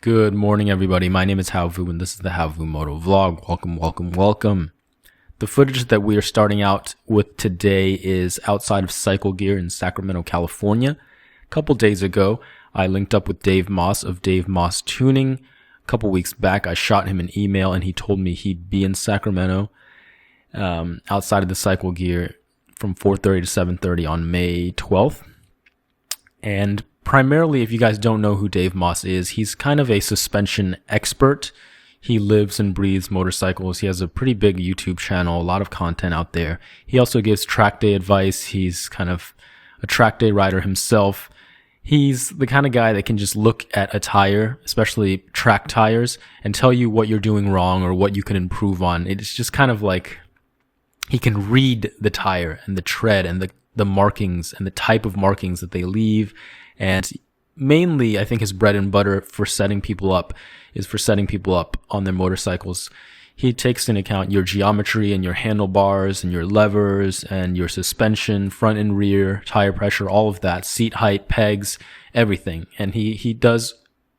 Good morning, everybody. My name is Haovu, and this is the Haovu Moto Vlog. Welcome. The footage that we are starting out with today is outside of Cycle Gear in Sacramento, California. A couple days ago, I linked up with Dave Moss of Dave Moss Tuning. A couple weeks back, I shot him an email, and he told me he'd be in Sacramento outside of the Cycle Gear from 4:30 to 7:30 on May 12th. And primarily, if you guys don't know who Dave Moss is, he's kind of a suspension expert. He lives and breathes motorcycles. He has a pretty big YouTube channel, a lot of content out there. He also gives track day advice. He's kind of a track day rider himself. He's the kind of guy that can just look at a tire, especially track tires, and tell you what you're doing wrong or what you can improve on. It's just kind of like he can read the tire and the tread and the markings and the type of markings that they leave. And mainly, I think his bread and butter for setting people up is for setting people up on their motorcycles. He takes into account your geometry and your handlebars and your levers and your suspension, front and rear, tire pressure, all of that, seat height, pegs, everything. And he does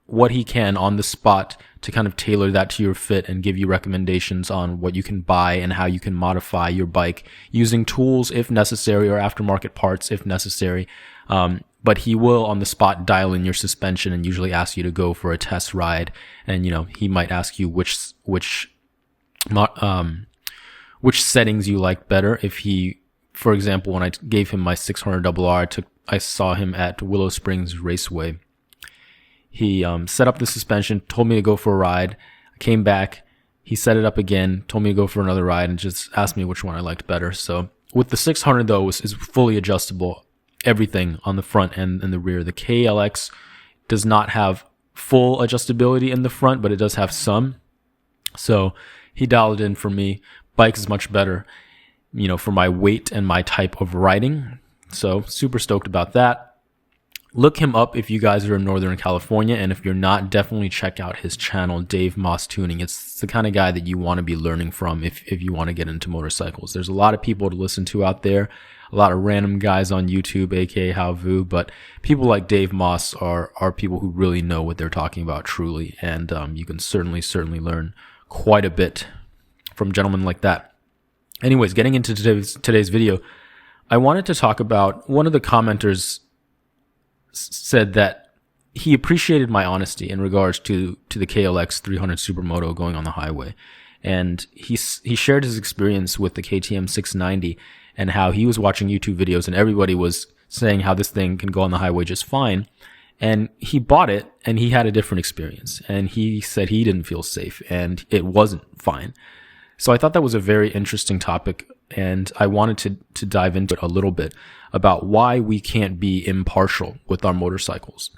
what he can on the spot to kind of tailor that to your fit and give you recommendations on what you can buy and how you can modify your bike using tools if necessary or aftermarket parts if necessary. But he will on the spot dial in your suspension and usually ask you to go for a test ride. And, he might ask you which settings you like better. If he, for example, when I gave him my 600RR, I saw him at Willow Springs Raceway. He set up the suspension, told me to go for a ride. I came back, he set it up again, told me to go for another ride, and just asked me which one I liked better. So with the 600 though, is fully adjustable. Everything on the front and the rear. The KLX does not have full adjustability in the front, but it does have some. So he dialed it in for me. Bike is much better, for my weight and my type of riding. So super stoked about that. Look him up if you guys are in Northern California, and if you're not, definitely check out his channel, Dave Moss Tuning. It's the kind of guy that you want to be learning from if you want to get into motorcycles. There's a lot of people to listen to out there, a lot of random guys on YouTube, aka Haovu, but people like Dave Moss are people who really know what they're talking about truly, and you can certainly learn quite a bit from gentlemen like that. Anyways, getting into today's video, I wanted to talk about one of the commenters said that he appreciated my honesty in regards to the KLX 300 Supermoto going on the highway. And he shared his experience with the KTM 690 and how he was watching YouTube videos and everybody was saying how this thing can go on the highway just fine. And he bought it and he had a different experience. And he said he didn't feel safe and it wasn't fine. So I thought that was a very interesting topic, and I wanted to dive into it a little bit about why we can't be impartial with our motorcycles.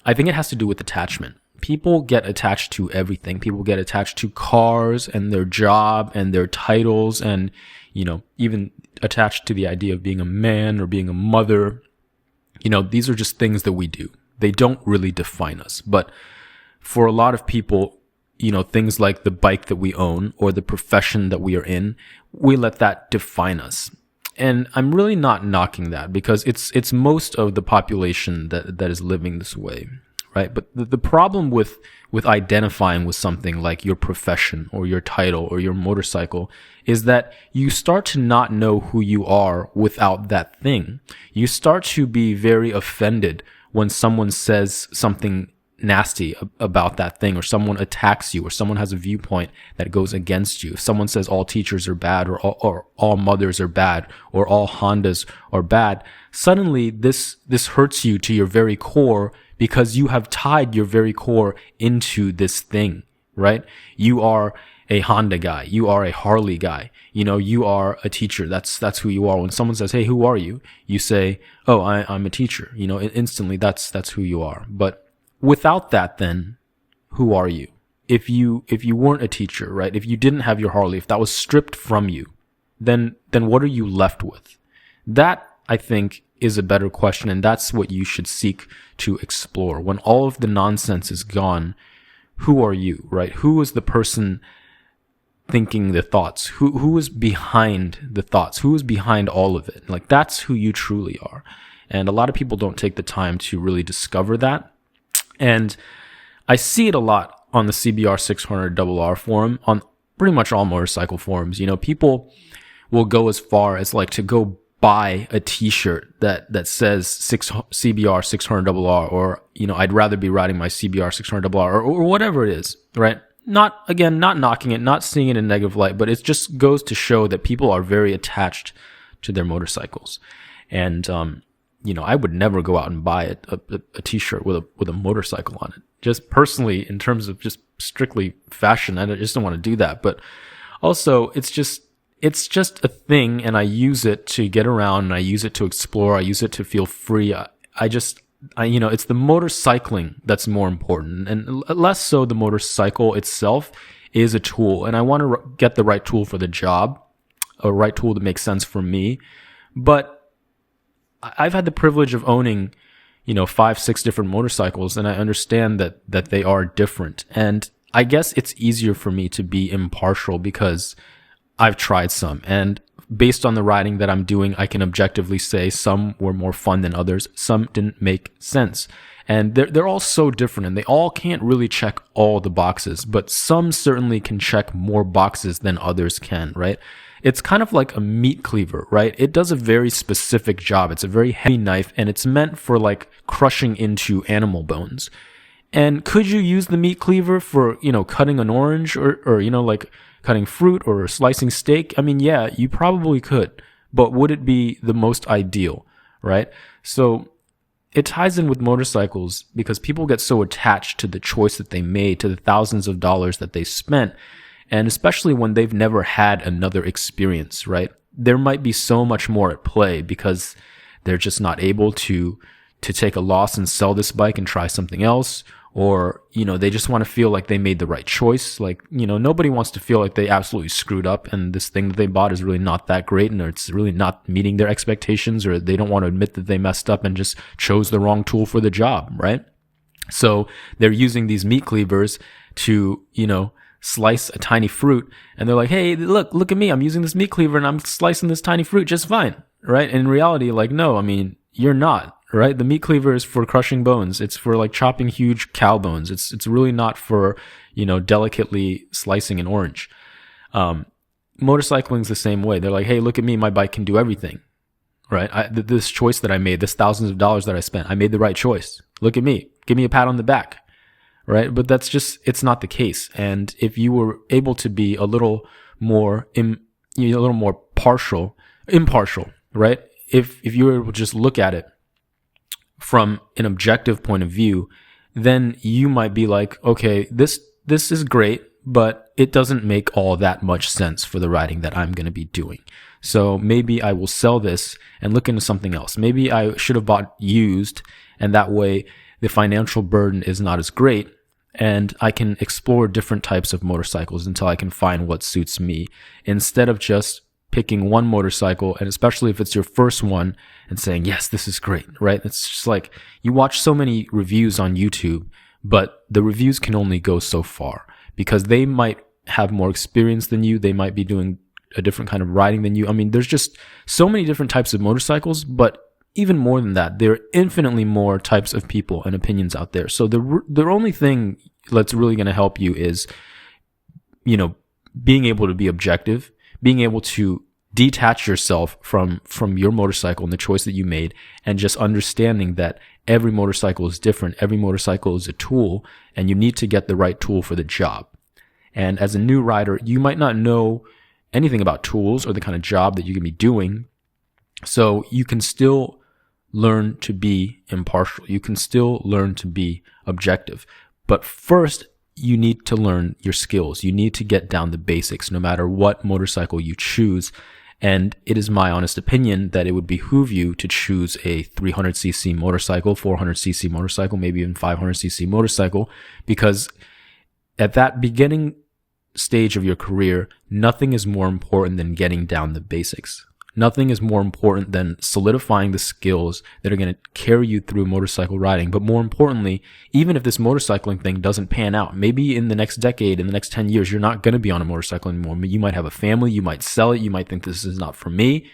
I think it has to do with attachment. People get attached to everything. People get attached to cars and their job and their titles and, even attached to the idea of being a man or being a mother. These are just things that we do. They don't really define us. But for a lot of people, things like the bike that we own or the profession that we are in, we let that define us. And I'm really not knocking that because it's most of the population that is living this way, right? But the problem with identifying with something like your profession or your title or your motorcycle is that you start to not know who you are without that thing. You start to be very offended when someone says something nasty about that thing, or someone attacks you, or someone has a viewpoint that goes against you. If someone says all teachers are bad, or all mothers are bad, or all Hondas are bad, suddenly this hurts you to your very core because you have tied your very core into this thing, right? You are a Honda guy. You are a Harley guy. You are a teacher. That's who you are. When someone says, "Hey, who are you?" You say, "Oh, I'm a teacher." Instantly that's who you are. But without that, then who are you? If you weren't a teacher, right? If you didn't have your Harley, if that was stripped from you, then what are you left with? That, I think, is a better question, and that's what you should seek to explore. When all of the nonsense is gone, who are you, right? Who is the person thinking the thoughts? Who is behind the thoughts? Who is behind all of it? Like, that's who you truly are. And a lot of people don't take the time to really discover that. And I see it a lot on the CBR 600RR forum, on pretty much all motorcycle forums. People will go as far as like to go buy a t-shirt that says CBR 600RR, or, I'd rather be riding my CBR 600RR, or whatever it is, right? Not knocking it, not seeing it in a negative light, but it just goes to show that people are very attached to their motorcycles. And, I would never go out and buy a t-shirt with a motorcycle on it. Just personally, in terms of just strictly fashion, I just don't want to do that. But also, it's just a thing, and I use it to get around, and I use it to explore, I use it to feel free. It's the motorcycling that's more important, and less so the motorcycle itself is a tool, and I want to get the right tool for the job, a right tool that makes sense for me. But I've had the privilege of owning, 5-6 different motorcycles, and I understand that they are different. And I guess it's easier for me to be impartial because I've tried some, and based on the riding that I'm doing, I can objectively say some were more fun than others. Some didn't make sense. And they're all so different, and they all can't really check all the boxes, but some certainly can check more boxes than others can, right? It's kind of like a meat cleaver, right? It does a very specific job. It's a very heavy knife, and it's meant for like crushing into animal bones. And could you use the meat cleaver for, cutting an orange or like cutting fruit or slicing steak? I mean, yeah, you probably could, but would it be the most ideal, right? So it ties in with motorcycles because people get so attached to the choice that they made, to the thousands of dollars that they spent, and especially when they've never had another experience, right? There might be so much more at play because they're just not able to take a loss and sell this bike and try something else. Or, they just want to feel like they made the right choice. Like, nobody wants to feel like they absolutely screwed up and this thing that they bought is really not that great and it's really not meeting their expectations, or they don't want to admit that they messed up and just chose the wrong tool for the job, right? So they're using these meat cleavers to, slice a tiny fruit, and they're like, hey, look at me. I'm using this meat cleaver and I'm slicing this tiny fruit just fine, right? In reality, like, no, I mean, you're not. Right? The meat cleaver is for crushing bones. It's for like chopping huge cow bones. It's really not for, delicately slicing an orange. Motorcycling's the same way. They're like, hey, look at me. My bike can do everything. Right? This choice that I made, this thousands of dollars that I spent, I made the right choice. Look at me. Give me a pat on the back. Right? But it's not the case. And if you were able to be a little more, impartial, right? If you were able to just look at it from an objective point of view, then you might be like, okay, this is great, but it doesn't make all that much sense for the riding that I'm going to be doing. So maybe I will sell this and look into something else. Maybe I should have bought used, and that way the financial burden is not as great, and I can explore different types of motorcycles until I can find what suits me, instead of just picking one motorcycle, and especially if it's your first one, and saying, yes, this is great, right? It's just like, you watch so many reviews on YouTube, but the reviews can only go so far because they might have more experience than you. They might be doing a different kind of riding than you. I mean, there's just so many different types of motorcycles, but even more than that, there are infinitely more types of people and opinions out there. So the only thing that's really going to help you is, being able to be objective, being able to detach yourself from your motorcycle and the choice that you made, and just understanding that every motorcycle is different. Every motorcycle is a tool, and you need to get the right tool for the job. And as a new rider, you might not know anything about tools or the kind of job that you can be doing. So you can still learn to be impartial. You can still learn to be objective. But first, you need to learn your skills. You need to get down the basics no matter what motorcycle you choose. And it is my honest opinion that it would behoove you to choose a 300cc motorcycle, 400cc motorcycle, maybe even 500cc motorcycle, because at that beginning stage of your career, nothing is more important than getting down the basics. Nothing is more important than solidifying the skills that are going to carry you through motorcycle riding. But more importantly, even if this motorcycling thing doesn't pan out, maybe in the next decade, in the next 10 years, you're not going to be on a motorcycle anymore. You might have a family, you might sell it, you might think this is not for me,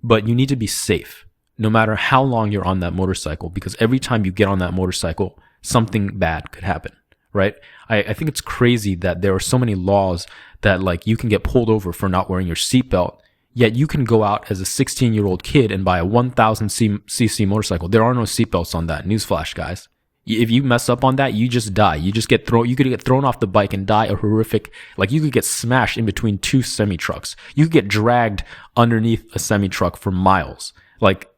but you need to be safe no matter how long you're on that motorcycle, because every time you get on that motorcycle, something bad could happen, right? I think it's crazy that there are so many laws that like you can get pulled over for not wearing your seatbelt, yet you can go out as a 16-year-old kid and buy a 1,000cc motorcycle. There are no seatbelts on that. Newsflash, guys. If you mess up on that, you just die. You just get thrown. You could get thrown off the bike and die a horrific. Like you could get smashed in between two semi trucks. You could get dragged underneath a semi truck for miles. Like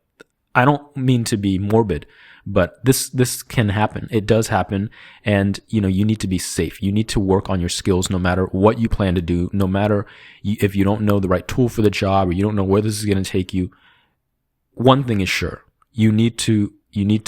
I don't mean to be morbid, but this can happen. It does happen, and you need to be safe. You need to work on your skills, no matter what you plan to do. No matter if you don't know the right tool for the job or you don't know where this is going to take you. One thing is sure: you need to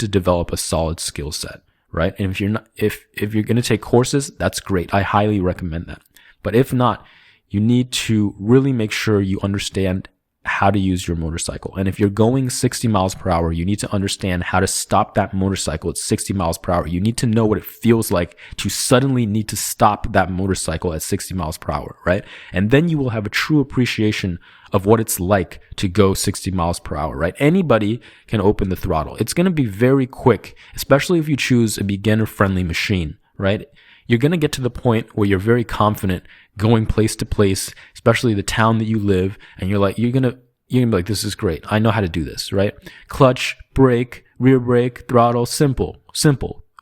develop a solid skill set, right? And if you're going to take courses, that's great. I highly recommend that. But if not, you need to really make sure you understand how to use your motorcycle. And if you're going 60 miles per hour, you need to understand how to stop that motorcycle at 60 miles per hour. You need to know what it feels like to suddenly need to stop that motorcycle at 60 miles per hour, right? And then you will have a true appreciation of what it's like to go 60 miles per hour, right? Anybody can open the throttle. It's going to be very quick, especially if you choose a beginner-friendly machine, right? You're going to get to the point where you're very confident going place to place, especially the town that you live, and you're going to be like, this is great. I know how to do this, right? Clutch, brake, rear brake, throttle, simple.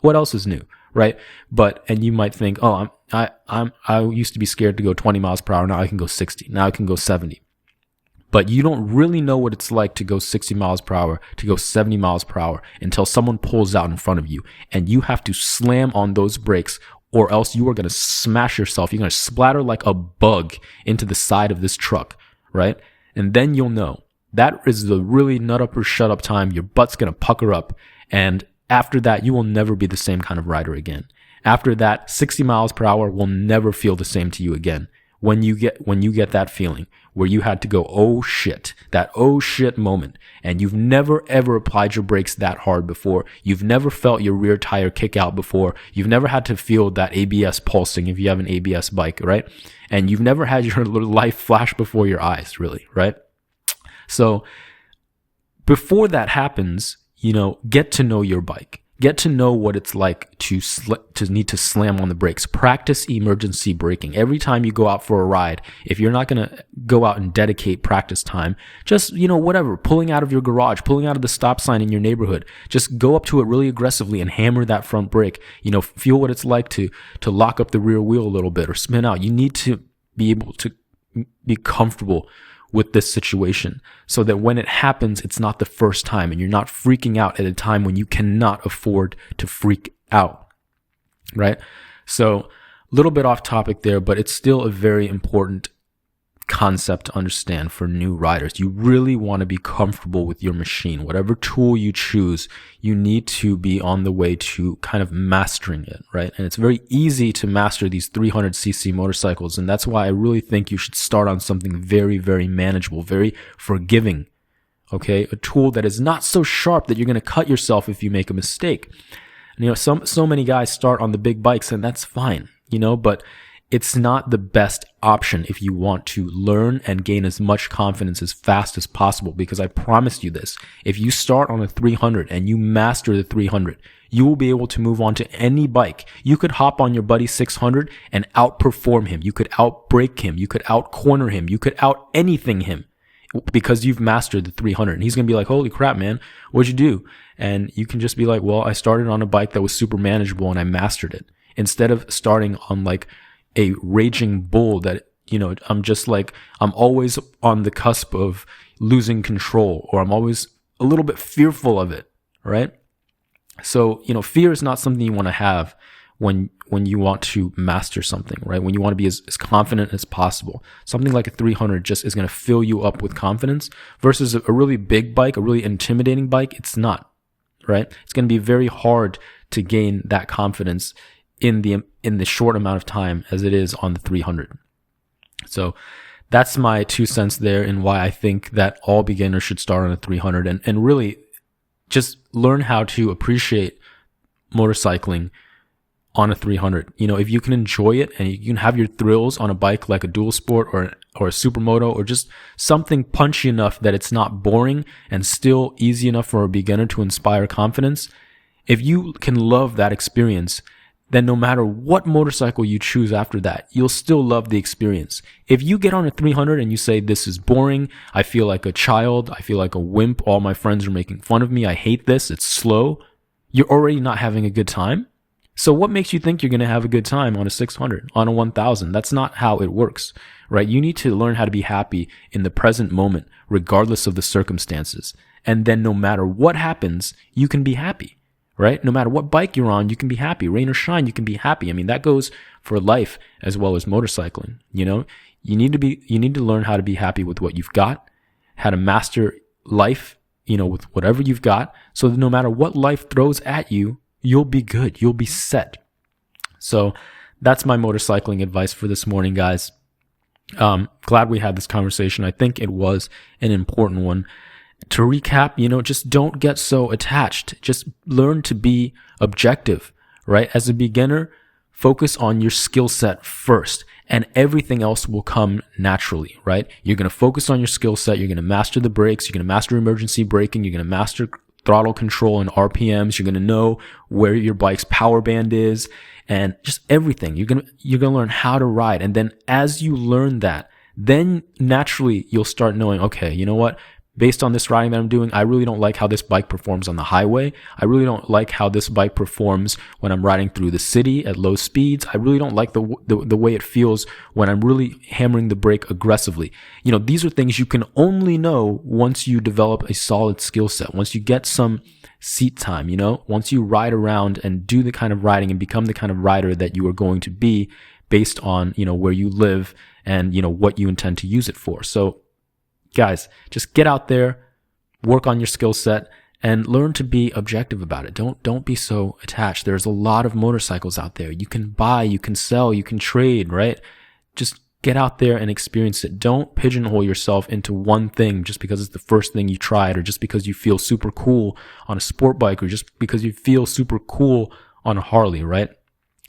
What else is new, right? And you might think, oh, I used to be scared to go 20 miles per hour. Now I can go 60. Now I can go 70. But you don't really know what it's like to go 60 miles per hour, to go 70 miles per hour until someone pulls out in front of you and you have to slam on those brakes, or else you are going to smash yourself. You're going to splatter like a bug into the side of this truck, right? And then you'll know. That is the really nut up or shut up time. Your butt's going to pucker up. And after that, you will never be the same kind of rider again. After that, 60 miles per hour will never feel the same to you again. When you get that feeling where you had to go, oh shit, that oh shit moment, and you've never ever applied your brakes that hard before, you've never felt your rear tire kick out before, you've never had to feel that ABS pulsing if you have an ABS bike, right? And you've never had your life flash before your eyes, really, right? So before that happens, get to know your bike. Get to know what it's like to need to slam on the brakes. Practice emergency braking. Every time you go out for a ride, if you're not going to go out and dedicate practice time, just, whatever, pulling out of your garage, pulling out of the stop sign in your neighborhood, just go up to it really aggressively and hammer that front brake. Feel what it's like to lock up the rear wheel a little bit or spin out. You need to be able to be comfortable with this situation so that when it happens, it's not the first time and you're not freaking out at a time when you cannot afford to freak out, right? So a little bit off topic there, but it's still a very important concept to understand for new riders. You really want to be comfortable with your machine. Whatever tool you choose, you need to be on the way to kind of mastering it, right? And it's very easy to master these 300cc motorcycles, and that's why I really think you should start on something very, very manageable, very forgiving, okay? A tool that is not so sharp that you're going to cut yourself if you make a mistake. And, so many guys start on the big bikes, and that's fine, but it's not the best option if you want to learn and gain as much confidence as fast as possible, because I promise you this, if you start on a 300 and you master the 300, you will be able to move on to any bike. You could hop on your buddy 600 and outperform him. You could outbrake him. You could outcorner him. You could out anything him because you've mastered the 300. And he's going to be like, holy crap, man, what'd you do? And you can just be like, well, I started on a bike that was super manageable and I mastered it. Instead of starting on like a raging bull that, I'm always on the cusp of losing control, or I'm always a little bit fearful of it, right? So, fear is not something you want to have when you want to master something, right? When you want to be as confident as possible. Something like a 300 just is going to fill you up with confidence versus a really big bike, a really intimidating bike. It's not, right? It's going to be very hard to gain that confidence in the short amount of time as it is on the 300. So that's my 2 cents there in why I think that all beginners should start on a 300 and really just learn how to appreciate motorcycling on a 300. If you can enjoy it and you can have your thrills on a bike like a dual sport or a supermoto or just something punchy enough that it's not boring and still easy enough for a beginner to inspire confidence, if you can love that experience, then no matter what motorcycle you choose after that, you'll still love the experience. If you get on a 300 and you say, this is boring, I feel like a child, I feel like a wimp, all my friends are making fun of me, I hate this, it's slow, you're already not having a good time. So what makes you think you're going to have a good time on a 600, on a 1000? That's not how it works, right? You need to learn how to be happy in the present moment, regardless of the circumstances. And then no matter what happens, you can be happy, right? No matter what bike you're on, you can be happy. Rain or shine, you can be happy. I mean, that goes for life as well as motorcycling. You know, you need to learn how to be happy with what you've got, how to master life, you know, with whatever you've got, so that no matter what life throws at you, you'll be good. You'll be set. So that's my motorcycling advice for this morning, guys. Glad we had this conversation. I think it was an important one. To recap, you know, just don't get so attached. Just learn to be objective, right? As a beginner, focus on your skill set first, and everything else will come naturally, right? You're going to focus on your skill set. You're going to master the brakes. You're going to master emergency braking. You're going to master throttle control and RPMs. You're going to know where your bike's power band is and just everything. You're going to learn how to ride. And then as you learn that, then naturally you'll start knowing, okay, you know what? Based on this riding that I'm doing, I really don't like how this bike performs on the highway. I really don't like how this bike performs when I'm riding through the city at low speeds. I really don't like the way it feels when I'm really hammering the brake aggressively. You know, these are things you can only know once you develop a solid skill set, once you get some seat time, you know, once you ride around and do the kind of riding and become the kind of rider that you are going to be based on, you know, where you live and, you know, what you intend to use it for. So, guys, just get out there, work on your skill set, and learn to be objective about it. Don't be so attached. There's a lot of motorcycles out there. You can buy, you can sell, you can trade, right? Just get out there and experience it. Don't pigeonhole yourself into one thing just because it's the first thing you tried, or just because you feel super cool on a sport bike, or just because you feel super cool on a Harley, right?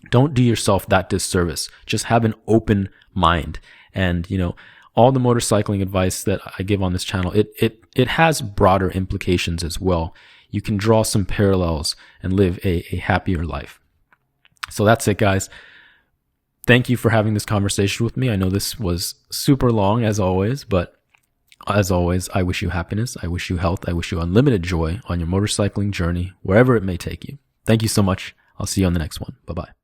Don't do yourself that disservice. Just have an open mind. And, you know, all the motorcycling advice that I give on this channel, it has broader implications as well. You can draw some parallels and live a happier life. So that's it, guys. Thank you for having this conversation with me. I know this was super long as always, but as always, I wish you happiness. I wish you health. I wish you unlimited joy on your motorcycling journey, wherever it may take you. Thank you so much. I'll see you on the next one. Bye-bye.